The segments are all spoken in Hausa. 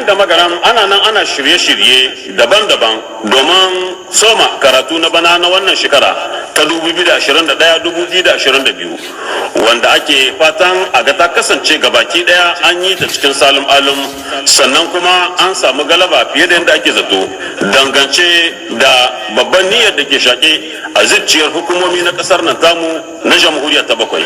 da magaram ana nan ana shirye-shirye daban-daban domin soma karatu na bana na wannan shekara ta 2021-2022 wanda ake fatan a ga ta kasance gabaki daya an yi ta cikin salim alim, sannan kuma an samu galaba fiye da yadda ake zato dangance da babban niyyar da ke shaƙe a zuciyar hukumomi na ƙasar nan tamu na jamhuriya ta bakwai.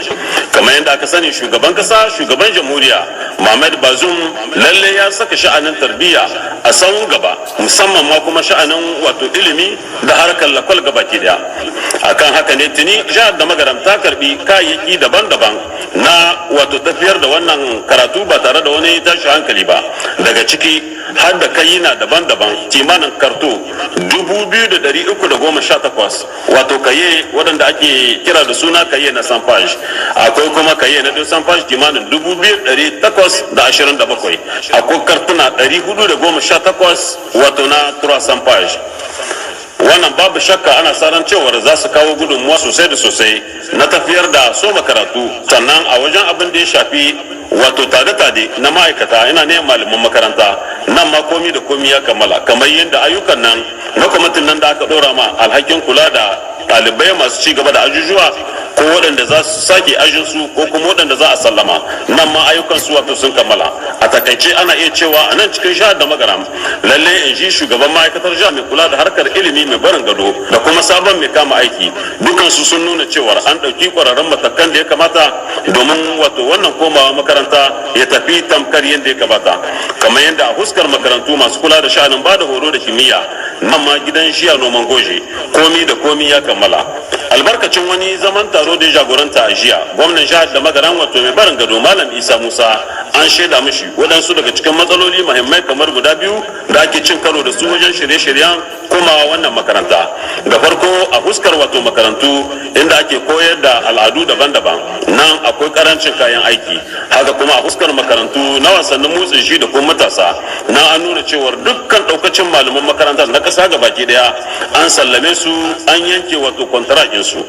Kamar yadda aka sani shugaban ƙasa, shugaban jamhuriya Muhammad Bazoum lalle ya saka sha'anin tarbiyya a sahun gaba, musamman ma kuma sha'anin wato ilimi da harkar lakwal gabaki daya. Akan haka ne tuni jihar da magaram ta karbi kayayyaki daban-daban na wato tafiyar da wannan karatu ba tare da wani tashi hankali ba, daga ciki har da kayina daban-daban kimanin karto 2,318 wato kaye waɗanda ake kira da suna kaye na sanfaj, akwai kuma kaye na sanfaj kimanin 2,827, akwai kartuna 418 wato na tura sanfaj. Wannan babu shakka ana saran cewar za su kawo gudunmuwa sosai da sosai na tafiyar da soma karatu, sannan a wajen abin da ya shafi wato tade-tade na ma'aikata ina ne malaman makaranta nan ma komi da komi ya kammala, kamar yadda ayyukan nan na kwamitin nan da aka dora ma alhakin kula da ɗalibai masu ci gaba da ajujuwa ko waɗanda za su sake ajinsu ko kuma waɗanda za a sallama, nan ma ayyukan su wato sun kammala. A takaice ana iya cewa a nan cikin jihar da magaram lalle in ji shugaban ma'aikatar jihar mai kula da harkar ilimi mai barin gado da kuma sabon mai kama aiki, dukansu sun nuna cewar an ɗauki ƙwararrun matakan da ya kamata domin wato wannan komawa makaranta ya tafi tamkar yadda ya kamata. Kamar yadda a fuskar makarantu masu kula da sha'anin ba da horo da kimiyya nan ma gidan shiya noman goje komi da komi ya kammala. Albarkacin wani zaman taro da ya jagoranta a jiya, gwamnan jihar da magaran wato mai barin gado Malam Isa Musa an shaida mishi waɗansu daga cikin matsaloli muhimmai kamar guda biyu da ake cin karo da su wajen shirye-shiryen komawa wannan makaranta. Da farko a fuskar wato makarantu inda ake koyar da al'adu daban-daban nan akwai karancin kayan aiki, haka kuma a fuskar makarantu na wasannin motsin shi da kuma matasa nan an nuna cewar dukkan ɗaukacin malaman makarantar na ƙasa gabaki ɗaya an sallame su, an yanke wato kwantarakin su.